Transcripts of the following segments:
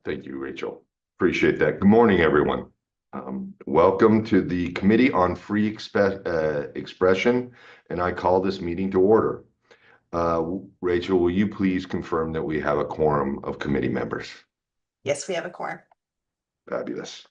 Thank you, Rachel. Appreciate that. Good morning, everyone. Welcome to the Committee on Free Expression, and I call this meeting to order. Rachel, will you please confirm that we have a quorum of committee members? Yes, we have a quorum. Fabulous.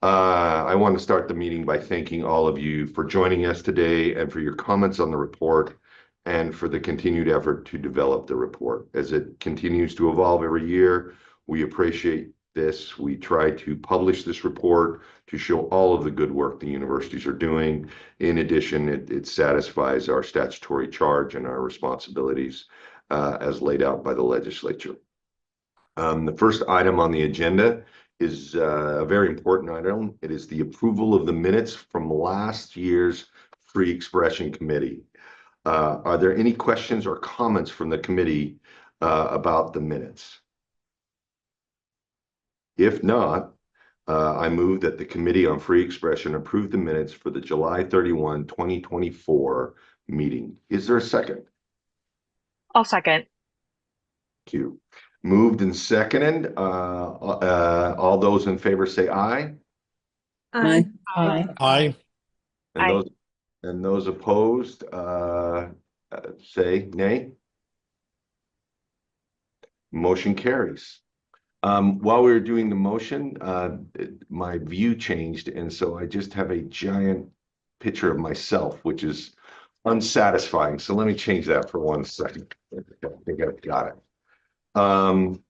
I want to start the meeting by thanking all of you for joining us today and for your comments on the report and for the continued effort to develop the report. As it continues to evolve every year, we appreciate this. We try to publish this report to show all of the good work the universities are doing. In addition, it satisfies our statutory charge and our responsibilities as laid out by the legislature. The first item on the agenda is a very important item. It is the approval of the minutes from last year's Free Expression Committee. Are there any questions or comments from the committee about the minutes? If not, I move that the Committee on Free Expression approve the minutes for the July 31, 2024 meeting. Is there a second? I'll second. Thank you. Moved and seconded. All those in favor say aye. Aye. Aye. Aye. And those opposed say nay. Motion carries. While we were doing the motion, my view changed, and so I just have a giant picture of myself, which is unsatisfying. So let me change that for 1 second. I think I've got it.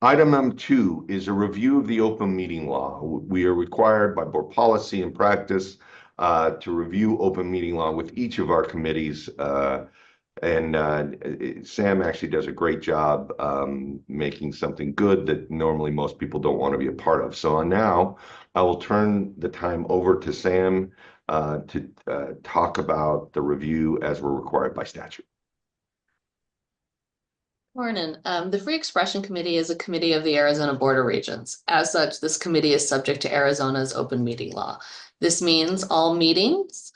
Item number 2 is a review of the open meeting law. We are required by board policy and practice to review open meeting law with each of our committees. Sam actually does a great job making something good that normally most people don't want to be a part of. So now I will turn the time over to Sam to talk about the review as we're required by statute. Morning. The Free Expression Committee is a committee of the Arizona Board of Regents. As such, this committee is subject to Arizona's open meeting law. This means all meetings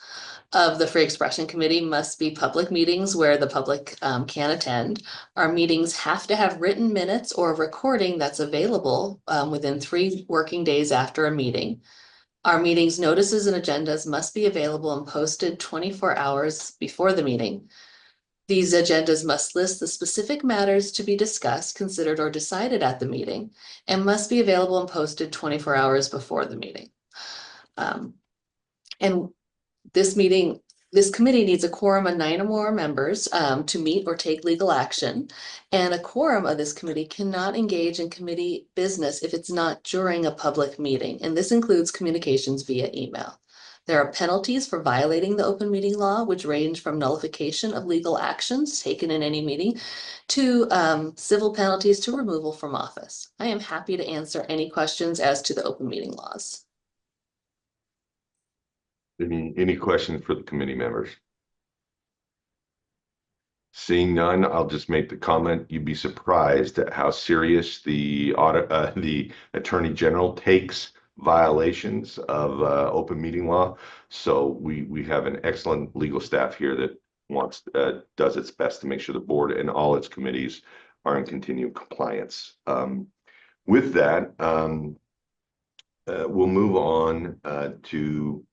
of the Free Expression Committee must be public meetings where the public can attend. Our meetings have to have written minutes or a recording that's available within 3 working days after a meeting. Our meetings notices and agendas must be available and posted 24 hours before the meeting. These agendas must list the specific matters to be discussed, considered, or decided at the meeting, and must be available and posted 24 hours before the meeting. And this committee needs a quorum of 9 or more members to meet or take legal action. And a quorum of this committee cannot engage in committee business if it's not during a public meeting. And this includes communications via email. There are penalties for violating the open meeting law, which range from nullification of legal actions taken in any meeting to civil penalties to removal from office. I am happy to answer any questions as to the open meeting laws. Any questions for the committee members? Seeing none, I'll just make the comment. You'd be surprised at how serious the Attorney General takes violations of open meeting law. So we have an excellent legal staff here that does its best to make sure the board and all its committees are in continued compliance. With that, we'll move on to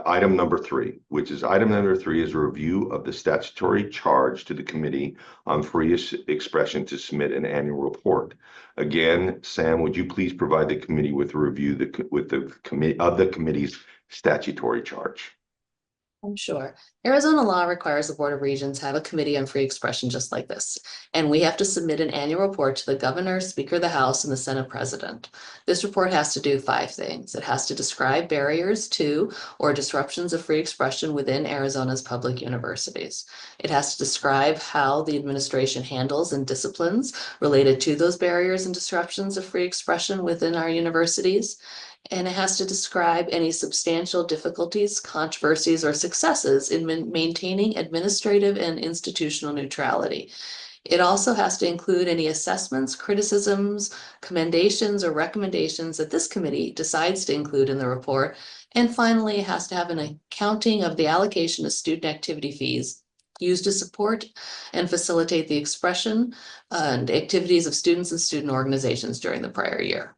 item number 3, which is item number 3 is a review of the statutory charge to the Committee on Free Expression to submit an annual report. Again, Sam, would you please provide the committee with a review of the committee's statutory charge? I'm sure. Arizona law requires the Board of Regents have a committee on free expression just like this. And we have to submit an annual report to the governor, Speaker of the House, and the Senate President. This report has to do 5 things. It has to describe barriers to or disruptions of free expression within Arizona's public universities. It has to describe how the administration handles and disciplines related to those barriers and disruptions of free expression within our universities. And it has to describe any substantial difficulties, controversies, or successes in maintaining administrative and institutional neutrality. It also has to include any assessments, criticisms, commendations, or recommendations that this committee decides to include in the report. And finally, it has to have an accounting of the allocation of student activity fees used to support and facilitate the expression and activities of students and student organizations during the prior year.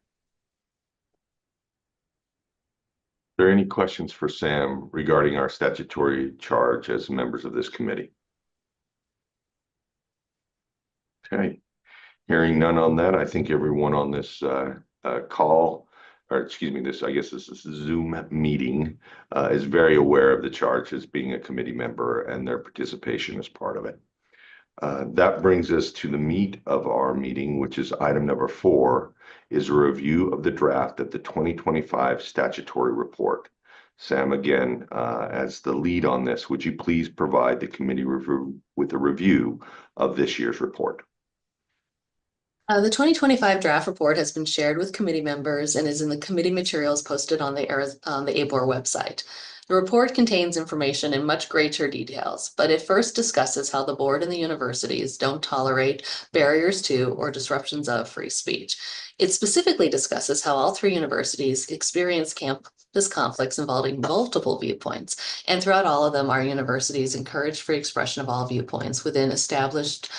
Are there any questions for Sam regarding our statutory charge as members of this committee? Okay, hearing none on that, I think everyone on this call, or excuse me, I guess this is a Zoom meeting, is very aware of the charge as being a committee member and their participation as part of it. That brings us to the meat of our meeting, which is item number 4, is a review of the draft of the 2025 statutory report. Sam, again, as the lead on this, would you please provide the committee with a review of this year's report? The 2025 draft report has been shared with committee members and is in the committee materials posted on the ABOR website. The report contains information in much greater details, but it first discusses how the board and the universities don't tolerate barriers to or disruptions of free speech. It specifically discusses how all 3 universities experience campus conflicts involving multiple viewpoints, and throughout all of them, our universities encourage free expression of all viewpoints within established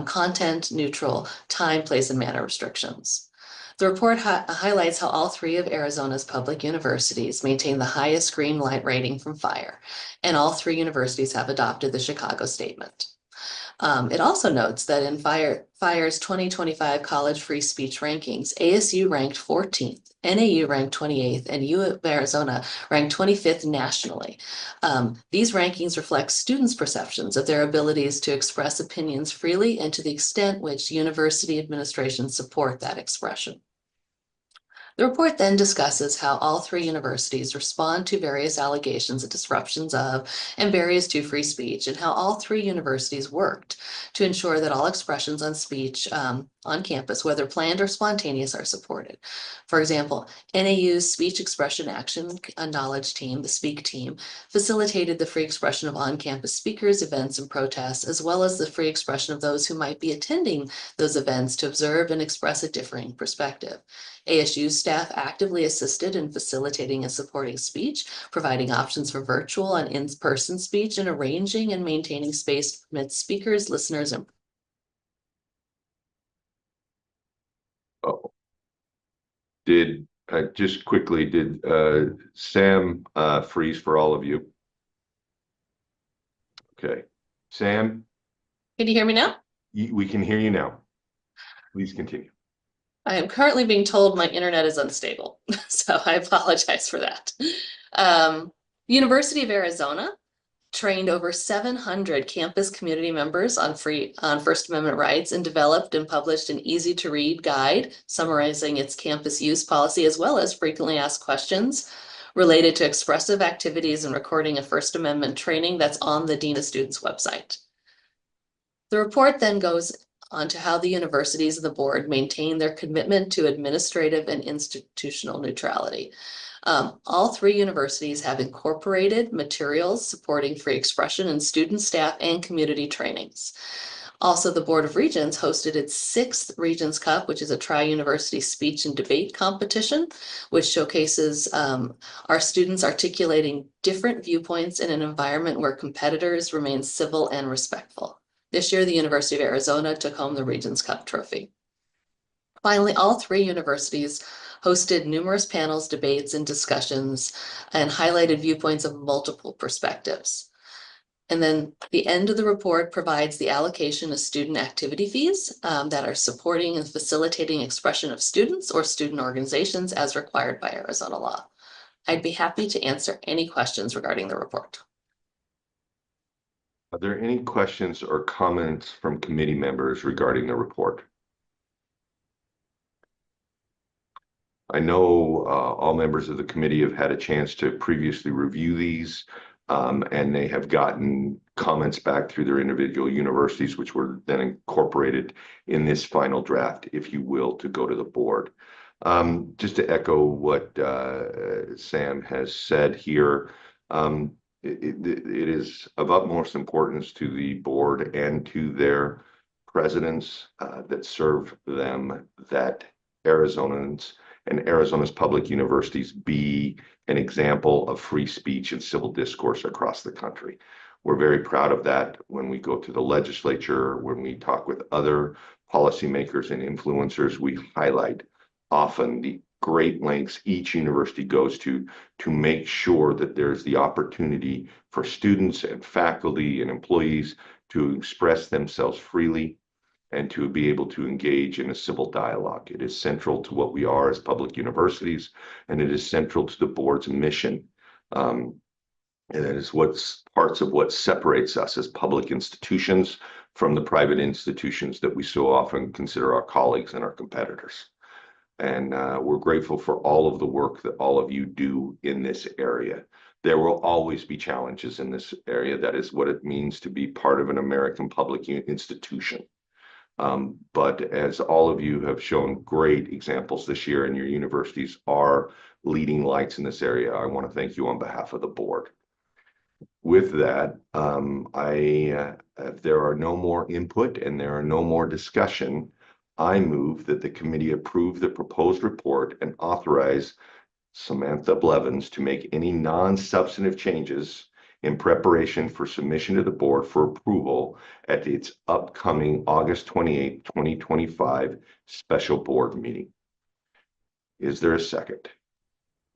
content, neutral, time, place, and manner restrictions. The report highlights how all 3 of Arizona's public universities maintain the highest green light rating from FIRE, and all 3 universities have adopted the Chicago Statement. It also notes that in FIRE's 2025 college free speech rankings, ASU ranked 14th, NAU ranked 28th, and U of Arizona ranked 25th nationally. These rankings reflect students' perceptions of their abilities to express opinions freely and to the extent which university administrations support that expression. The report then discusses how all 3 universities respond to various allegations of disruptions of and barriers to free speech, and how all 3 universities worked to ensure that all expressions on speech on campus, whether planned or spontaneous, are supported. For example, NAU's Speech Expression Action Knowledge Team, the SPEAK team, facilitated the free expression of on-campus speakers, events, and protests, as well as the free expression of those who might be attending those events to observe and express a differing perspective. ASU staff actively assisted in facilitating and supporting speech, providing options for virtual and in-person speech, and arranging and maintaining space to permit speakers, listeners, and just quickly, did Sam freeze for all of you? Okay, Sam? Can you hear me now? We can hear you now. Please continue. I am currently being told my internet is unstable, so I apologize for that. The University of Arizona trained over 700 campus community members on First Amendment rights and developed and published an easy-to-read guide summarizing its campus use policy, as well as frequently asked questions related to expressive activities and recording of First Amendment training that's on the Dean of Students website. The report then goes on to how the universities of the board maintain their commitment to administrative and institutional neutrality. All 3 universities have incorporated materials supporting free expression in student, staff, and community trainings. Also, the Board of Regents hosted its 6th Regents Cup, which is a tri-university speech and debate competition, which showcases our students articulating different viewpoints in an environment where competitors remain civil and respectful. This year, the University of Arizona took home the Regents Cup trophy. Finally, all 3 universities hosted numerous panels, debates, and discussions, and highlighted viewpoints of multiple perspectives. And then the end of the report provides the allocation of student activity fees that are supporting and facilitating expression of students or student organizations as required by Arizona law. I'd be happy to answer any questions regarding the report. Are there any questions or comments from committee members regarding the report? I know all members of the committee have had a chance to previously review these, and they have gotten comments back through their individual universities, which were then incorporated in this final draft, if you will, to go to the board. Just to echo what Sam has said here, it is of utmost importance to the board and to their presidents that serve them that Arizonans and Arizona's public universities be an example of free speech and civil discourse across the country. We're very proud of that when we go to the legislature, when we talk with other policymakers and influencers, we highlight often the great lengths each university goes to make sure that there's the opportunity for students and faculty and employees to express themselves freely and to be able to engage in a civil dialogue. It is central to what we are as public universities, and it is central to the board's mission. And that is what's parts of what separates us as public institutions from the private institutions that we so often consider our colleagues and our competitors. And we're grateful for all of the work that all of you do in this area. There will always be challenges in this area. That is what it means to be part of an American public institution. But as all of you have shown great examples this year, and your universities are leading lights in this area, I want to thank you on behalf of the board. With that, if there are no more input and there are no more discussion, I move that the committee approve the proposed report and authorize Samantha Blevins to make any non-substantive changes in preparation for submission to the board for approval at its upcoming August 28, 2025 special board meeting. Is there a second?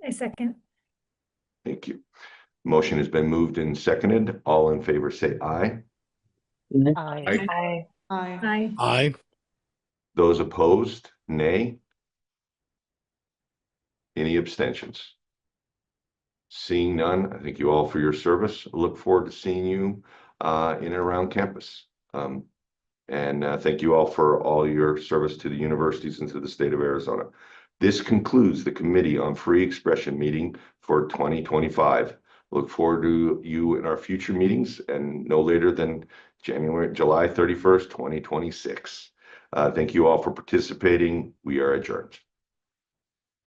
I second. Thank you. Motion has been moved and seconded. All in favor say aye. Aye. Aye. Aye. Those opposed, nay. Any abstentions? Seeing none, I thank you all for your service. I look forward to seeing you in and around campus. Thank you all for all your service to the universities and to the state of Arizona. This concludes the Committee on Free Expression meeting for 2025. Look forward to you in our future meetings, and no later than July 31st, 2026. Thank you all for participating. We are adjourned.